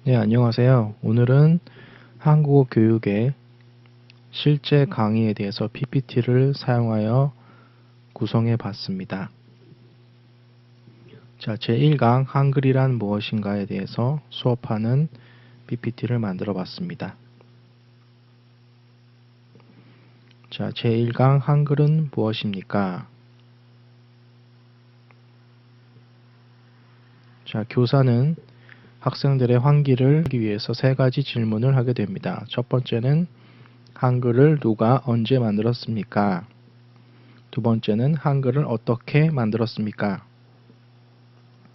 네, 안녕하세요. 오늘은 한국어 교육의 실제 강의에 대해서 PPT를 사용하여 구성해 봤습니다. 자, 제1강 한글이란 무엇인가에 대해서 수업하는 PPT를 만들어 봤습니다. 자, 제1강 한글은 무엇입니까? 자, 교사는 학생들의 환기를 하기 위해서 세 가지 질문을 하게 됩니다. 첫 번째는 한글을 누가 언제 만들었습니까? 두 번째는 한글을 어떻게 만들었습니까?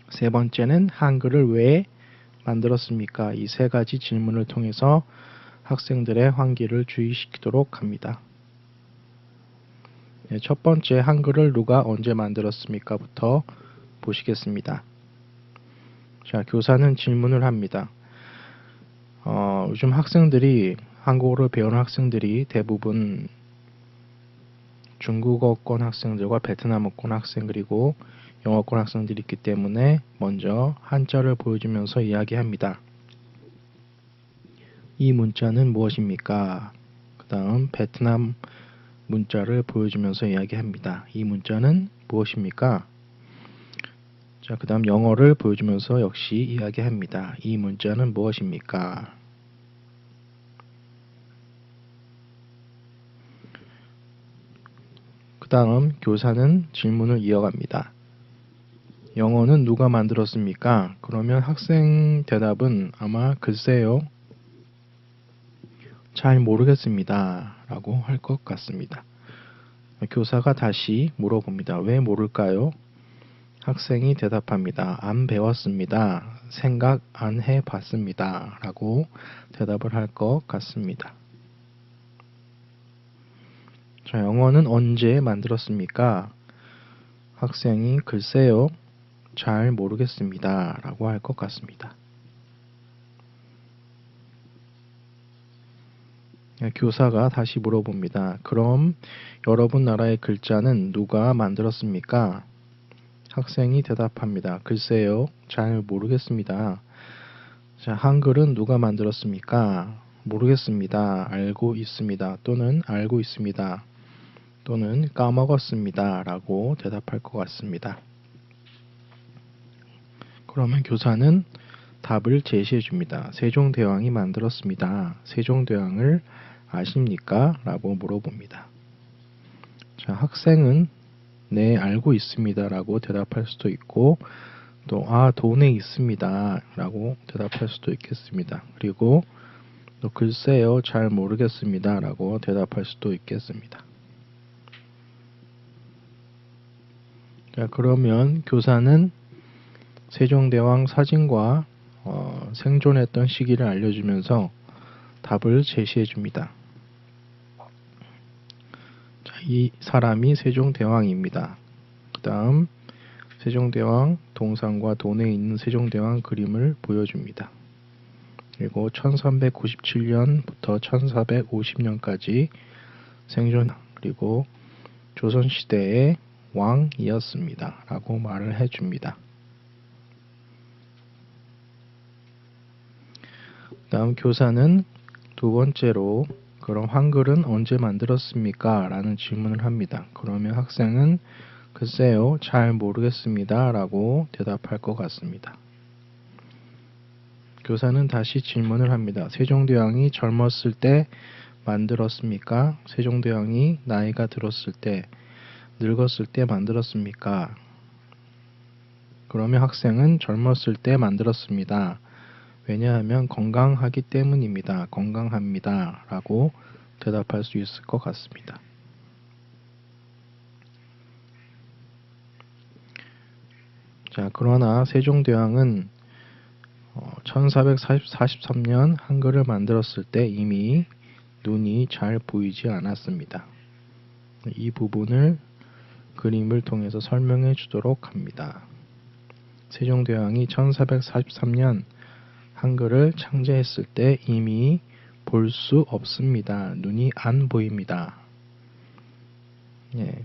세 번째는 한글을 왜 만들었습니까? 이 세 가지 질문을 통해서 학생들의 환기를 주의시키도록 합니다. 네, 첫 번째 한글을 누가 언제 만들었습니까? 부터 보시겠습니다. 자, 교사는 질문을 합니다. 요즘 학생들이 한국어를 배우는 학생들이 대부분 중국어권 학생들과 베트남어권 학생 그리고 영어권 학생들이 있기 때문에 먼저 한자를 보여주면서 이야기합니다. 이 문자는 무엇입니까? 그 다음 베트남 문자를 보여주면서 이야기합니다. 이 문자는 무엇입니까? 자, 그 다음 영어를 보여주면서 역시 이야기합니다. 이 문자는 무엇입니까? 그 다음 교사는 질문을 이어갑니다. 영어는 누가 만들었습니까? 그러면 학생 대답은 아마 글쎄요, 잘 모르겠습니다 라고 할 것 같습니다. 교사가 다시 물어봅니다. 왜 모를까요? 학생이 대답합니다. 안 배웠습니다. 생각 안 해봤습니다 라고 대답을 할 것 같습니다. 자, 영어는 언제 만들었습니까? 학생이 글쎄요, 잘 모르겠습니다 라고 할 것 같습니다. 교사가 다시 물어봅니다. 그럼 여러분 나라의 글자는 누가 만들었습니까? 학생이 대답합니다. 글쎄요, 잘 모르겠습니다. 자, 한글은 누가 만들었습니까? 모르겠습니다. 알고 있습니다. 또는 알고 있습니다. 또는 까먹었습니다. 라고 대답할 것 같습니다. 그러면 교사는 답을 제시해 줍니다. 세종대왕이 만들었습니다. 세종대왕을 아십니까? 라고 물어봅니다. 자, 학생은 네, 알고 있습니다. 라고 대답할 수도 있고, 또, 돈에 있습니다. 라고 대답할 수도 있겠습니다. 그리고, 또, 글쎄요, 잘 모르겠습니다. 라고 대답할 수도 있겠습니다. 자, 그러면 교사는 세종대왕 사진과 생존했던 시기를 알려주면서 답을 제시해 줍니다. 자, 이 사람이 세종대왕입니다. 그 다음 세종대왕 동상과 돈에 있는 세종대왕 그림을 보여줍니다. 그리고 1397년부터 1450년까지 생존 그리고 조선시대의 왕이었습니다. 라고 말을 해줍니다. 다음 교사는 두 번째로 그럼 한글은 언제 만들었습니까? 라는 질문을 합니다. 그러면 학생은 글쎄요, 잘 모르겠습니다. 라고 대답할 것 같습니다. 교사는 다시 질문을 합니다. 세종대왕이 젊었을 때 만들었습니까? 세종대왕이 나이가 들었을 때, 늙었을 때 만들었습니까? 그러면 학생은 젊었을 때 만들었습니다. 왜냐하면 건강하기 때문입니다. 건강합니다. 라고 대답할 수 있을 것 같습니다. 자, 그러나 세종대왕은 1443년 한글을 만들었을 때 이미 눈이 잘 보이지 않았습니다. 이 부분을 그림을 통해서 설명해 주도록 합니다. 세종대왕이 1443년 한글을 창제했을 때 이미 볼 수 없습니다. 눈이 안 보입니다.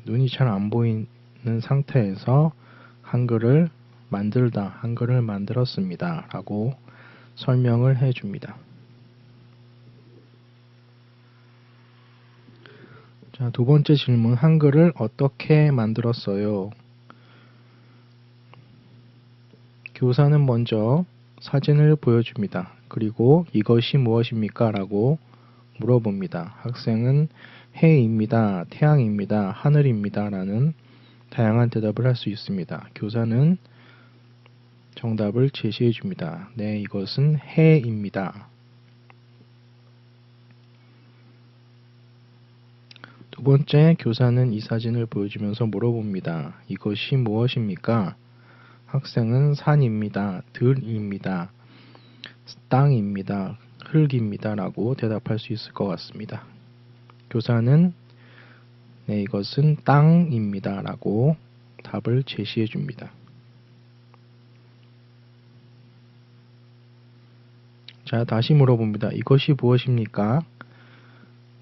눈이 잘 안 보이는 상태에서 한글을 만들었습니다. 라고 설명을 해줍니다. 자, 두 번째 질문, 한글을 어떻게 만들었어요? 교사는 먼저 사진을 보여줍니다. 그리고 이것이 무엇입니까? 라고 물어봅니다. 학생은 해입니다, 태양입니다, 하늘입니다 라는 다양한 대답을 할 수 있습니다. 교사는 정답을 제시해 줍니다. 네, 이것은 해입니다. 두 번째, 교사는 이 사진을 보여주면서 물어봅니다. 이것이 무엇입니까? 학생은 산입니다, 들입니다, 땅입니다, 흙입니다 라고 대답할 수 있을 것 같습니다. 교사는 네, 이것은 땅입니다 라고 답을 제시해 줍니다. 자, 다시 물어봅니다. 이것이 무엇입니까?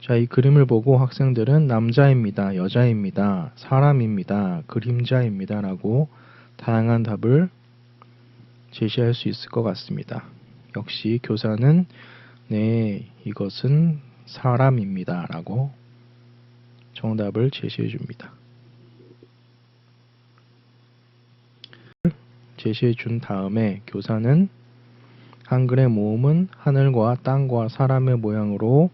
자, 이 그림을 보고 학생들은 남자입니다, 여자입니다, 사람입니다, 그림자입니다 라고 다양한 답을 제시할 수 있을 것 같습니다. 역시 교사는 네, 이것은 사람입니다 라고 정답을 제시해 줍니다. 제시해 준 다음에 교사는 한글의 모음은 하늘과 땅과 사람의 모양으로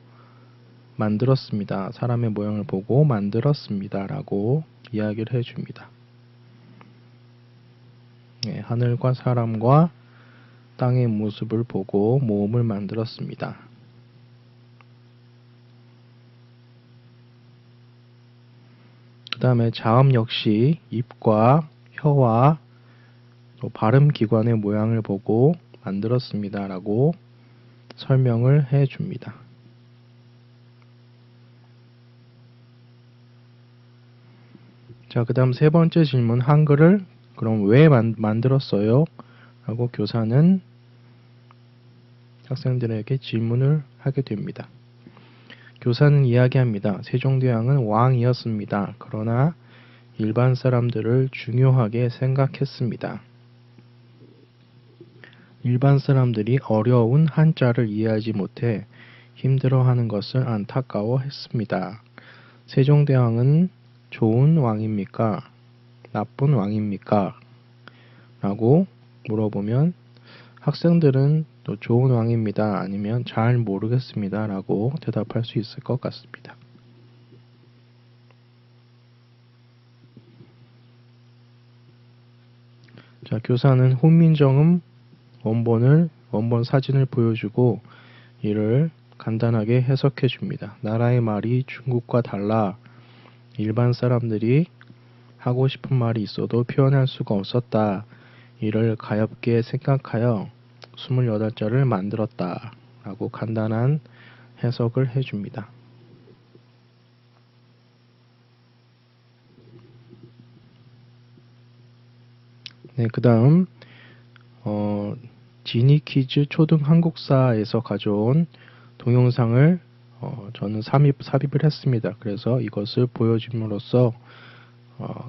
만들었습니다. 사람의 모양을 보고 만들었습니다 라고 이야기를 해줍니다. 네, 하늘과 사람과 땅의 모습을 보고 모음을 만들었습니다. 그 다음에 자음 역시 입과 혀와 또 발음 기관의 모양을 보고 만들었습니다 라고 설명을 해 줍니다. 자, 그 다음 세 번째 질문, 한글을 그럼 왜 만들었어요? 라고 교사는 학생들에게 질문을 하게 됩니다. 교사는 이야기합니다. 세종대왕은 왕이었습니다. 그러나 일반 사람들을 중요하게 생각했습니다. 일반 사람들이 어려운 한자를 이해하지 못해 힘들어하는 것을 안타까워했습니다. 세종대왕은 좋은 왕입니까? 나쁜 왕입니까? 라고 물어보면 학생들은 또 좋은 왕입니다, 아니면 잘 모르겠습니다 라고 대답할 수 있을 것 같습니다. 자, 교사는 훈민정음 원본 사진을 보여주고 이를 간단하게 해석해 줍니다. 나라의 말이 중국과 달라 일반 사람들이 하고 싶은 말이 있어도 표현할 수가 없었다. 이를 가엾게 생각하여 28자를 만들었다 라고 간단한 해석을 해줍니다. 네, 그 다음 지니키즈 초등 한국사에서 가져온 동영상을 저는 삽입을 했습니다. 그래서 이것을 보여줌으로써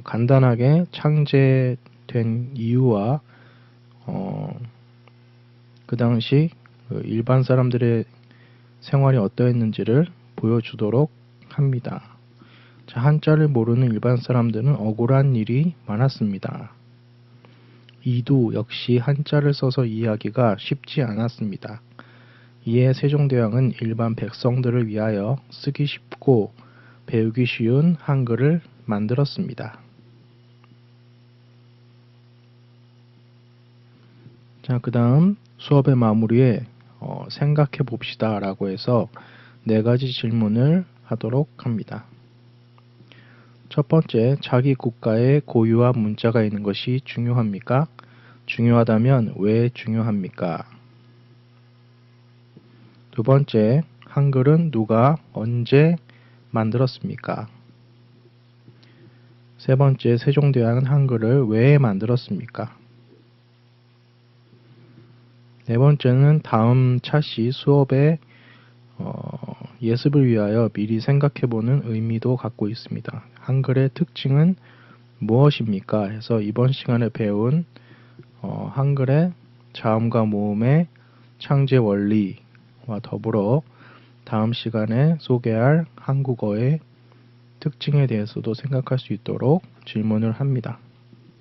간단하게 창제된 이유와 그 당시 일반 사람들의 생활이 어떠했는지를 보여주도록 합니다. 자, 한자를 모르는 일반 사람들은 억울한 일이 많았습니다. 이도 역시 한자를 써서 이해하기가 쉽지 않았습니다. 이에 세종대왕은 일반 백성들을 위하여 쓰기 쉽고 배우기 쉬운 한글을 만들었습니다. 자, 그 다음 수업의 마무리에 생각해 봅시다 라고 해서 4가지 질문을 하도록 합니다. 첫 번째, 자기 국가에 고유한 문자가 있는 것이 중요합니까? 중요하다면 왜 중요합니까? 두 번째, 한글은 누가 언제 만들었습니까? 세 번째, 세종대왕은 한글을 왜 만들었습니까? 네 번째는 다음 차시 수업에 예습을 위하여 미리 생각해보는 의미도 갖고 있습니다. 한글의 특징은 무엇입니까? 해서 이번 시간에 배운 한글의 자음과 모음의 창제 원리와 더불어 다음 시간에 소개할 한국어의 특징에 대해서도 생각할 수 있도록 질문을 합니다.